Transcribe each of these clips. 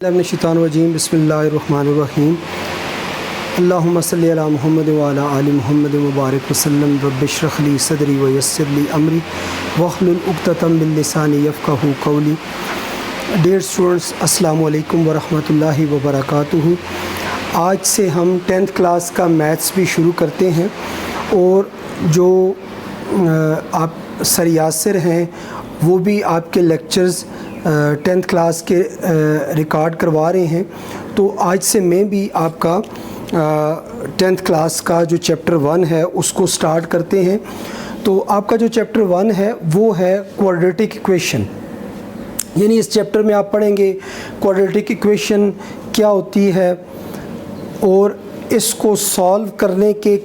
मिनश्शैतानिर्रजीम बिस्मिल्लाहिर्रहमानिर्रहीम अल्लाहुम्मा सल्लि अला मुहम्मद व अला आलि मुहम्मद मुबारक वसल्लम रब्बिश्रह ली सदरी व यस्सिर ली अमरी वहलुल उक़दतम मिन लिसानी यफ़क़हू क़ौली। डियर स्टूडेंट्स, अस्सलामु अलैकुम व रहमतुल्लाहि व बरकातुहू। आज से हम 10th क्लास का मैथ्स भी शुरू करते हैं और जो आप सर यासिर हैं वो भी आपके लेक्चर्स 10th क्लास के रिकॉर्ड करवा रहे हैं। तो आज से मैं भी आपका 10th क्लास का जो चैप्टर 1 है उसको स्टार्ट करते हैं। तो आपका जो चैप्टर 1 है वो है क्वाड्रेटिक इक्वेशन, यानी इस चैप्टर में आप पढ़ेंगे क्वाड्रेटिक इक्वेशन क्या होती है और इसको सॉल्व करने के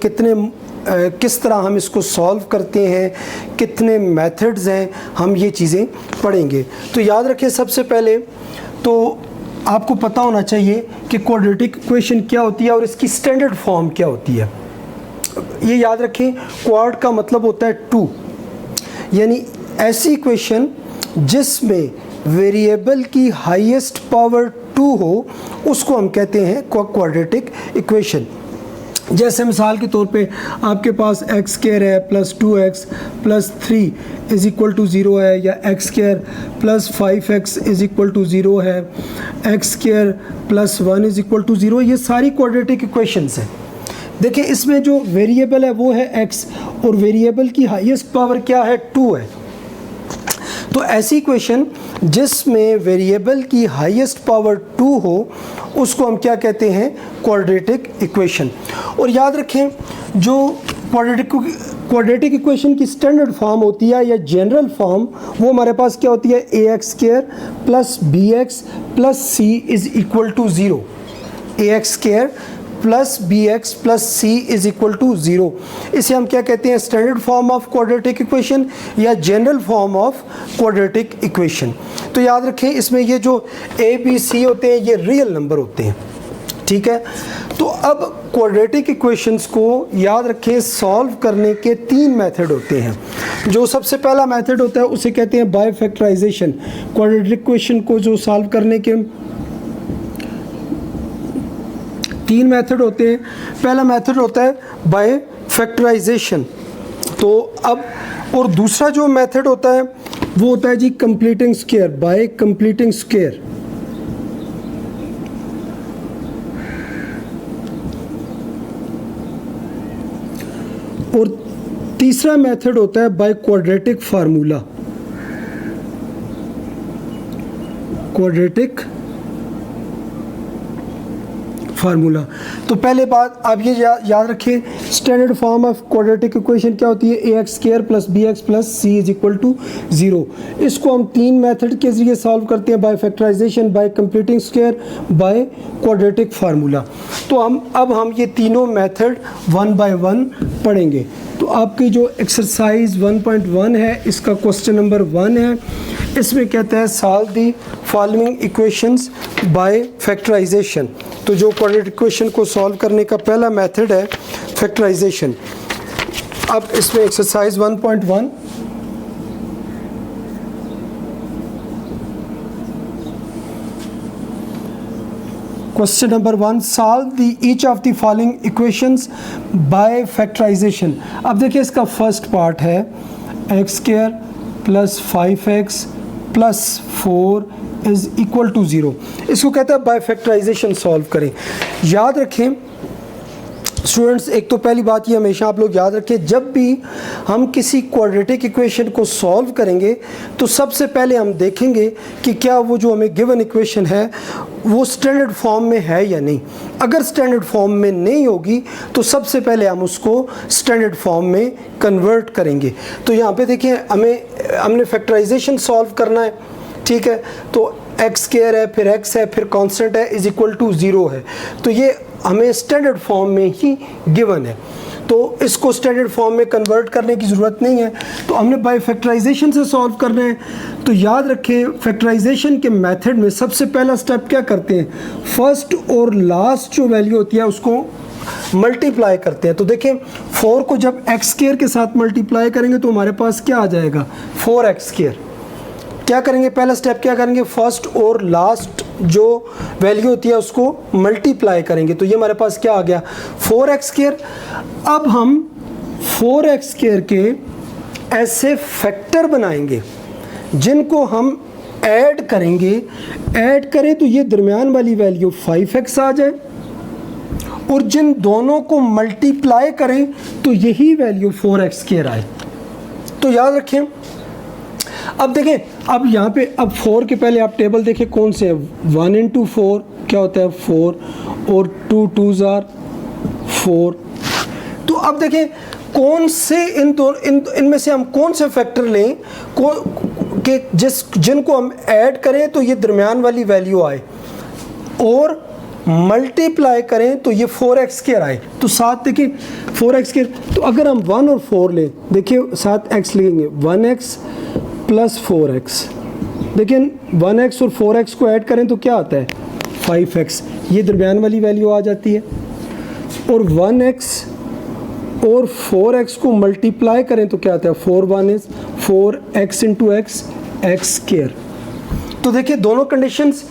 किस तरह हम इसको सॉल्व करते हैं, कितने मेथड्स हैं, हम ये चीज़ें पढ़ेंगे। तो याद रखें, सबसे पहले तो आपको पता होना चाहिए कि क्वाड्रेटिक इक्वेशन क्या होती है और इसकी स्टैंडर्ड फॉर्म क्या होती है। ये याद रखें, क्वाड का मतलब होता है 2, यानी ऐसी इक्वेशन जिसमें वेरिएबल की हाईएस्ट पावर 2 हो उसको हम कहते हैं क्वाड्रेटिक इक्वेशन। जैसे मिसाल के तौर पे आपके पास एक्स स्क्वायर है plus 2x plus 3 is equal to 0 है, या x square plus 5x is equal to 0 है, x square plus 1 is equal to 0। ये सारी क्वाड्रेटिक इक्वेशंस हैं। देखिए, इसमें जो वेरिएबल है वो है x और वेरिएबल की हाईएस्ट पावर क्या है, 2 है। तो ऐसी इक्वेशन जिसमें वेरिएबल की हाईएस्ट पावर 2 हो उसको हम क्या कहते हैं, क्वाड्रेटिक इक्वेशन। और याद रखें, जो क्वाड्रेटिक इक्वेशन की स्टैंडर्ड फॉर्म होती है या जनरल फॉर्म, वो हमारे पास क्या होती है, ax square plus bx plus c is equal to 0। ax square plus bx plus c is equal to 0। इसे हम क्या कहते हैं, standard form of quadratic equation या general form of quadratic equation. तो याद रखें, इसमें ये जो a b c होते हैं ये रियल नंबर होते हैं, ठीक है। तो अब क्वाड्रेटिक इक्वेशंस को याद रखें, सॉल्व करने के 3 मेथड होते हैं। जो सबसे पहला मेथड होता है उसे कहते हैं बाय फैक्टराइजेशन। क्वाड्रेटिक इक्वेशन को जो सॉल्व करने के 3 मेथड होते हैं। पहला मेथड होता है बाय फैक्टराइजेशन। तो अब और दूसरा जो मेथड होता है वो होता है जी completing square, by completing square. और तीसरा मेथड होता है by quadratic formula, quadratic formula. तो पहले बात आप ये याद रखें, standard form of quadratic equation क्या होती है, ax square plus bx plus c is equal to 0। इसको हम 3 मेथड के जरिए सॉल्व करते हैं, by factorisation, by completing square, by quadratic formula. तो अब हम ये तीनों मेथड 1 बाय 1 पढ़ेंगे। तो आपकी जो एक्सरसाइज 1.1 है इसका क्वेश्चन नंबर 1 है। इसमें कहता है solve the following equations by factorisation. तो जो क्वाड्रेटिक इक्वेशन को सॉल्व करने का पहला मेथड है फैक्टराइजेशन। अब इसमें exercise 1.1 question number 1, solve the each of the following equations by factorisation. अब देखिए, इसका फर्स्ट पार्ट है x square plus 5x plus 4 is equal to 0। इसको कहते हैं बाय फैक्टराइजेशन सॉल्व करें। याद रखें स्टूडेंट्स, एक तो पहली बात ये हमेशा आप लोग याद रखें, जब भी हम किसी क्वाड्रेटिक इक्वेशन को सॉल्व करेंगे तो सबसे पहले हम देखेंगे कि क्या वो जो हमें गिवन इक्वेशन है वो स्टैंडर्ड फॉर्म में है या नहीं। अगर स्टैंडर्ड फॉर्म में नहीं होगी तो सबसे पहले हम उसको स्टैंडर्ड फॉर्म में कन्वर्ट करेंगे। तो यहाँ पे देखिए, हमने फैक्टराइजेशन सॉल्व करना है, ठीक है। तो एक्स स्क्वायर है, फिर x है, फिर कांस्टेंट है, इज़ इक्वल टू 0 है। तो ये हमें स्टैंडर्ड फॉर्म में ही गिवन है, तो इसको स्टैंडर्ड फॉर्म में कन्वर्ट करने की ज़रूरत नहीं है। तो हमने बाय फैक्टराइजेशन से सॉल्व करना है। तो याद रखें, फैक्टराइजेशन के मेथड में सबसे पहला स्टेप क्या करते हैं, फर्स्ट और लास्ट जो वैल्यू होती है उसको मल्टीप्लाई करते हैं। तो देखें, 4 को जब एक्स स्क्वायर के साथ मल्टीप्लाई करेंगे तो हमारे पास क्या आ जाएगा, 4x स्क्वायर। क्या करेंगे, पहला स्टेप क्या करेंगे, फर्स्ट और लास्ट जो वैल्यू होती है उसको मल्टीप्लाई करेंगे। तो ये हमारे पास क्या आ गया 4x²। अब हम 4x² के ऐसे फैक्टर बनाएंगे जिनको हम ऐड करेंगे, ऐड करें तो ये दरमियान वाली वैल्यू 5x आ जाए, और जिन दोनों को मल्टीप्लाई करें तो यही वैल्यू 4x² आए। तो याद रखें। अब देखें, अब यहाँ पे अब 4 के पहले आप टेबल देखें कौन से हैं। 1 × 4 क्या होता है 4, और 2 2s are 4। तो अब देखें कौन से इनमें से हम कौन से फैक्टर लें कि जिनको हम ऐड करें तो ये दरमियान वाली वैल्यू आए, और मल्टीप्लाई करें तो ये 4x² आए। तो साथ देखिए 4x², तो अगर हम 1 और 4 लें, देखिए साथ x लेंगे, 1x + 4x। देखिए 1x और 4x को ऐड करें तो क्या आता है 5x, ये दरमियान वाली वैल्यू आ जाती है। और 1x और 4x को मल्टीप्लाई करें तो क्या आता है 4 1 is 4x × x x²। तो देखिए दोनों कंडीशंस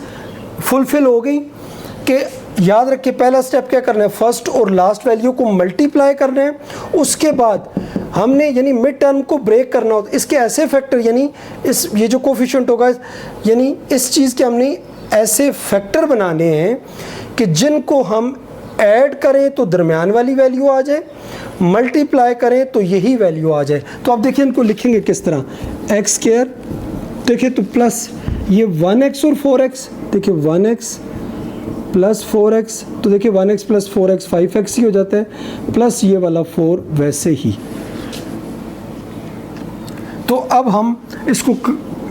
फुलफिल हो गई। कि याद रखिए पहला स्टेप क्या करना है, फर्स्ट और लास्ट वैल्यू को मल्टीप्लाई करना है, उसके बाद हमने यानी मिड टर्म को ब्रेक करना होता है। इसके ऐसे फैक्टर यानी इस ये जो कोफिशिएंट होगा यानी इस चीज़ के हमने ऐसे फैक्टर बनाने हैं कि जिनको हम ऐड करें तो दरमियान वाली वैल्यू आ जाए, मल्टीप्लाई करें तो यही वैल्यू आ जाए। तो आप देखिए इनको लिखेंगे किस तरह, x², देखिए तो प्लस ये 1x और 4x, देखिए 1x + 4x, तो देखिए 1x + 4x 5x ही हो जाता है, प्लस ये वाला 4 वैसे ही। तो अब हम इसको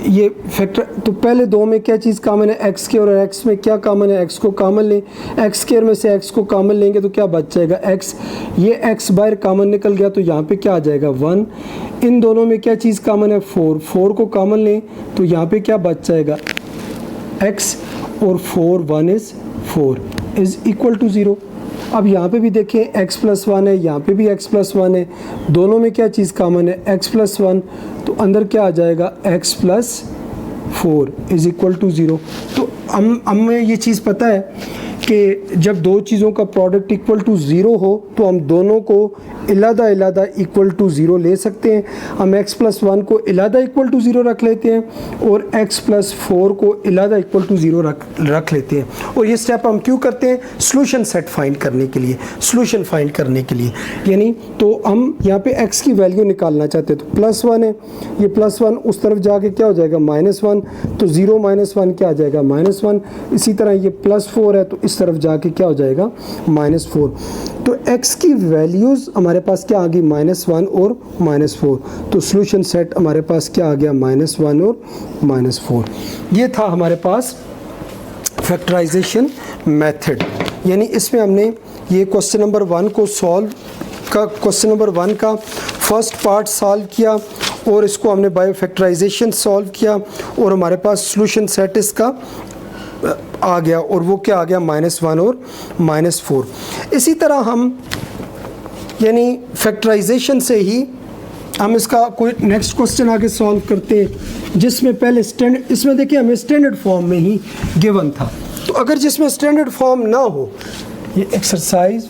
ये फैक्टर, तो पहले दो में क्या चीज़ कॉमन है, x² और x में क्या कॉमन है, x को कॉमन लें, x² में से x को कॉमन लेंगे तो क्या बच जाएगा x, ये x बाहर कॉमन निकल गया तो यहाँ पे क्या आ जाएगा 1। इन दोनों में क्या चीज़ कॉमन है 4, 4 को कॉमन लें तो यहाँ पे क्या बच जाएगा x, और 4 1 is 4 = 0। अब यहाँ पे भी देखें x + 1 है, यहाँ पे भी x + 1 है, दोनों में क्या चीज़ कॉमन है x + 1, तो अंदर क्या आ जाएगा x + 4 = 0। तो हमें ये चीज़ पता है कि जब दो चीज़ों का प्रोडक्ट = 0 हो तो हम दोनों को इलादा = 0 ले सकते हैं। हम x + 1 को इलादा = 0 रख लेते हैं, और x + 4 को इलादा = 0 रख लेते हैं। और ये स्टेप हम क्यों करते हैं, सॉल्यूशन सेट फाइंड करने के लिए, सॉल्यूशन फाइंड करने के लिए। यानी तो हम यहाँ पे x की वैल्यू निकालना चाहते हैं, तो +1 है, ये +1 उस तरफ जाके क्या हो जाएगा -1, तो 0 - 1 क्या आ जाएगा -1। इसी तरह ये +4 है तो इस तरफ जाके क्या हो जाएगा -4। तो x की वैल्यूज़ हमारे पास क्या आ गई -1 और -4। तो सॉल्यूशन सेट हमारे पास क्या आ गया -1 और -4। ये था हमारे पास फैक्टराइजेशन मेथड। यानी इसमें हमने ये क्वेश्चन नंबर 1 को क्वेश्चन नंबर 1 का फर्स्ट पार्ट सॉल्व किया, और इसको हमने बाय फैक्टराइजेशन सॉल्व किया, और हमारे पास सॉल्यूशन सेट इसका आ गया, और वो क्या आ गया -1 और -4। इसी तरह हम यानी फैक्टराइजेशन से ही हम इसका कोई नेक्स्ट क्वेश्चन आगे सॉल्व करते हैं, जिसमें पहले स्टैंडर्ड, इसमें देखिए हमें स्टैंडर्ड फॉर्म में ही गिवन था। तो अगर जिसमें स्टैंडर्ड फॉर्म ना हो, ये exercise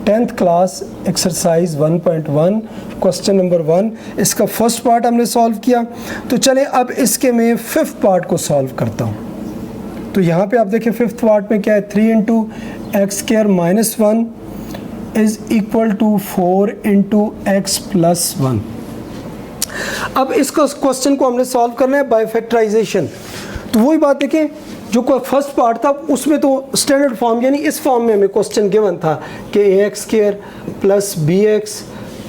10th class exercise 1.1 question number 1, इसका फर्स्ट पार्ट हमने सॉल्व किया। तो चले अब इसके मैं 5th पार्ट को सॉल्व करता हूँ। तो यहाँ पे आप देखिए 5th पार्ट में क्या है, 3 × x² - 1 = 4 × x + 1। अब इसको क्वेश्चन को हमने सॉल्व करना है बाय फैक्टराइजेशन। तो वही बात देखें, जो फर्स्ट पार्ट था उसमें तो स्टैंडर्ड फॉर्म यानी इस फॉर्म में हमें क्वेश्चन गिवन था कि ax² + bx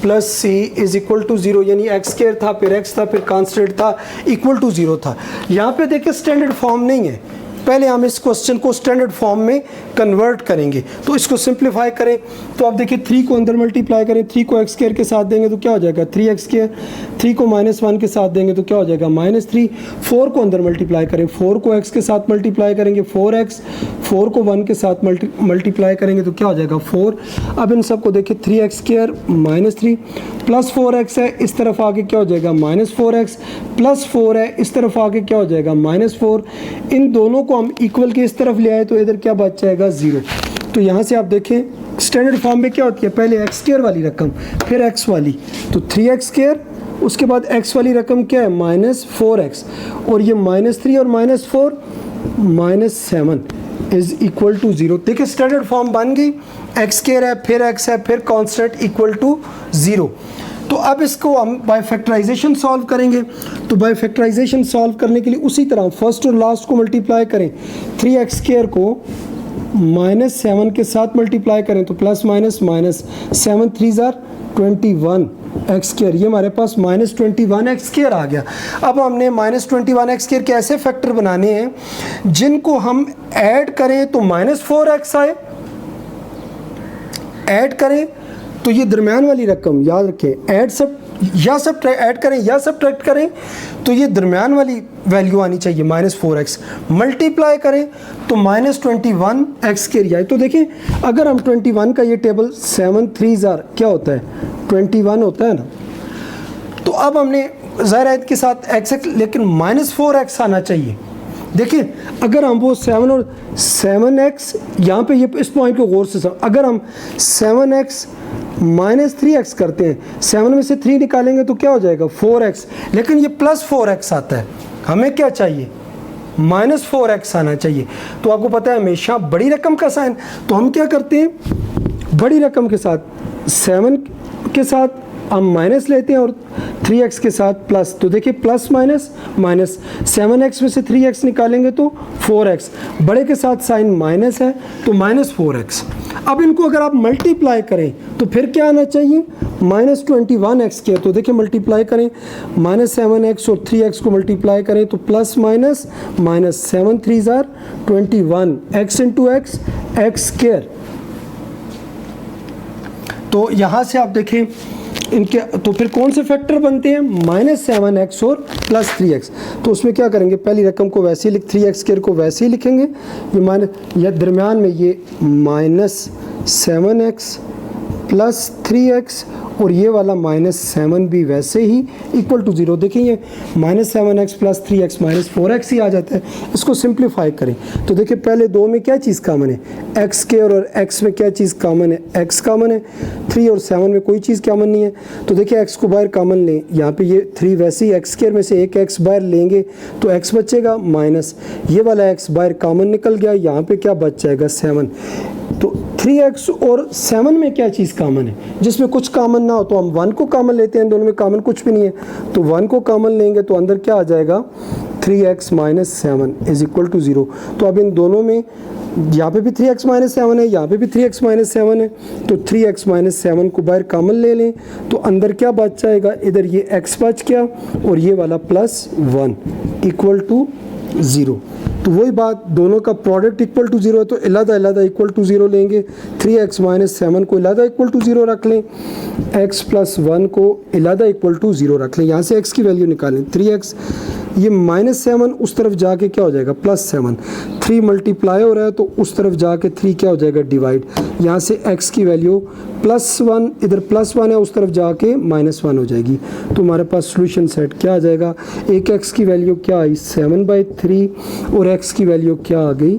+ c = 0, यानी x² था, फिर x था, फिर कांस्टेंट था, = 0 था। यहाँ पे देखिए स्टैंडर्ड फॉर्म नहीं है, पहले हम इस क्वेश्चन को स्टैंडर्ड फॉर्म में कन्वर्ट करेंगे। तो इसको सिंप्लीफाई करें तो आप देखिए 3 को अंदर मल्टीप्लाई करें, 3 को एक्स स्क्वायर के साथ देंगे तो क्या हो जाएगा 3x स्क्वायर, 3 को -1 के साथ देंगे तो क्या हो जाएगा -3, 4 को अंदर मल्टीप्लाई करें, 4 को x के साथ मल्टीप्लाई करेंगे 4x, 4 को 1 के साथ मल्टीप्लाई करेंगे तो क्या हो जाएगा 4। अब इन सबको देखिए 3x स्क्वायर -3 प्लस 4x है, इस तरफ आके क्या हो जाएगा -4x प्लस 4 है, इस तरफ आके क्या हो जाएगा -4। इन दोनों को हम इक्वल के इस तरफ ले आए तो इधर क्या बच जाएगा 0। तो यहाँ से आप देखें स्टैंडर्ड फॉर्म में क्या होती है, पहले एक्स स्क्वायर वाली रकम फिर एक्स वाली, तो 3x स्क्वायर, उसके बाद x वाली रकम क्या है -4x, और ये -3 और -4 -7 इज इक्वल टू 0। देखिए स्टैंडर्ड फॉर्म बन गई, एक्स स्क्वायर है फिर x है फिर कांस्टेंट इक्वल टू 0। तो अब इसको हम बाय फैक्टराइजेशन सॉल्व करेंगे। तो बाय फैक्टराइजेशन सॉल्व करने के लिए उसी तरह फर्स्ट और लास्ट को मल्टीप्लाई करें, 3x स्क्वायर को -7 के साथ मल्टीप्लाई करें तो प्लस माइनस 7 3 21 एक्स स्क्वायर, ये हमारे पास -21 एक्स स्क्वायर आ गया। अब हमने -21 एक्स स्क्वायर के ऐसे फैक्टर बनाने हैं जिनको हम ऐड करें तो -4x आए, ऐड करें तो ये दरमियान वाली रकम याद रखें, ऐड सब या सब ऐड करें या सब्ट्रैक्ट करें तो ये दरमियान वाली वैल्यू आनी चाहिए -4x, मल्टीप्लाई करें तो -21 एक्स स्क्वायर आए। तो देखिए अगर हम 21 का ये टेबल 7 3 क्या होता है 21 होता है ना, तो अब हमने ज़ाहिर के साथ x लेकिन -4x आना चाहिए। देखिए अगर हम वो 7 और 7x यहाँ पे ये इस पॉइंट को गौर से अगर हम 7x -3x करते हैं, 7 में से 3 निकालेंगे तो क्या हो जाएगा 4x, लेकिन ये +4x आता है, हमें क्या चाहिए -4x आना चाहिए। तो आपको पता है हमेशा बड़ी रकम का साइन, तो हम क्या करते हैं बड़ी रकम के साथ 7 के साथ हम माइनस लेते हैं और 3x के साथ प्लस, तो देखिए प्लस माइनस 7x में से 3x निकालेंगे तो 4x, बड़े के साथ साइन माइनस है तो -4x। अब इनको अगर आप मल्टीप्लाई करें तो फिर क्या आना चाहिए -21x के, तो देखिए मल्टीप्लाई करें -7x और 3x को मल्टीप्लाई करें तो plus minus 7 3 21 x into x square. तो यहाँ से आप देखें इनके तो फिर कौन से फैक्टर बनते हैं -7x और +3x। तो उसमें क्या करेंगे पहली रकम को वैसे ही 3x स्क्वायर को वैसे ही लिखेंगे, ये या दरमियान में ये -7x + 3x और ये वाला -7 भी वैसे ही इक्वल टू 0। देखिए ये -7x + 3x -4x ही आ जाता है। इसको सिंप्लीफाई करें तो देखिए पहले दो में क्या चीज़ कॉमन है एक्स स्क्वायर और x में क्या चीज़ कॉमन है x कॉमन है, 3 और 7 में कोई चीज़ कॉमन नहीं है। तो देखिए x को बाहर कॉमन लें, यहाँ पे ये 3 वैसे ही x स्क्वायर में से एक x बाहर लेंगे तो x बचेगा माइनस ये वाला x बाहर कॉमन निकल गया, यहाँ पे क्या बच जाएगा 7। तो 3x और 7 में क्या चीज़ कॉमन है, जिसमें कुछ कॉमन ना हो तो हम 1 को कॉमन लेते हैं, दोनों में कॉमन कुछ भी नहीं है तो 1 को कॉमन लेंगे तो अंदर क्या आ जाएगा 3x - 7 इज इक्वल टू 0। तो अब इन दोनों में यहाँ पे भी 3x - 7 है, यहाँ पे भी 3x - 7 है, तो 3x - 7 को बाहर कॉमन ले लें तो अंदर क्या बच जाएगा, इधर ये x बच गया और ये वाला +1 इक्वल टू 0। तो वही बात दोनों का प्रोडक्ट इक्वल टू 0 है तो अलग इक्वल टू 0 लेंगे, 3x - 7 को अलग इक्वल टू 0 रख लें, x + 1 को अलग इक्वल टू 0 रख लें, यहाँ से x की वैल्यू निकालें 3x, ये -7 उस तरफ जाके क्या हो जाएगा +7, 3 मल्टीप्लाई हो रहा है तो उस तरफ जाके 3 क्या हो जाएगा डिवाइड, यहाँ से x की वैल्यू +1 इधर +1 है उस तरफ जाके -1 हो जाएगी। तो हमारे पास सोल्यूशन सेट क्या आ जाएगा, एक x की वैल्यू क्या आई 7/3 और x की वैल्यू क्या आ गई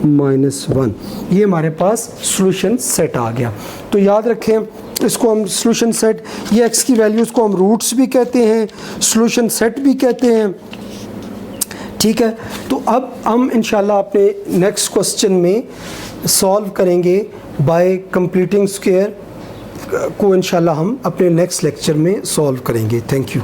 -1। ये हमारे पास सोल्यूशन सेट आ गया। तो याद रखें इसको हम सोल्यूशन सेट, ये x की वैल्यूज़ को हम रूट्स भी कहते हैं, सोल्यूशन सेट भी कहते हैं, ठीक है। तो अब हम इंशाल्लाह अपने नेक्स्ट क्वेश्चन में सॉल्व करेंगे बाय कंप्लीटिंग स्क्वायर को, इंशाल्लाह हम अपने नेक्स्ट लेक्चर में सॉल्व करेंगे। Thank you.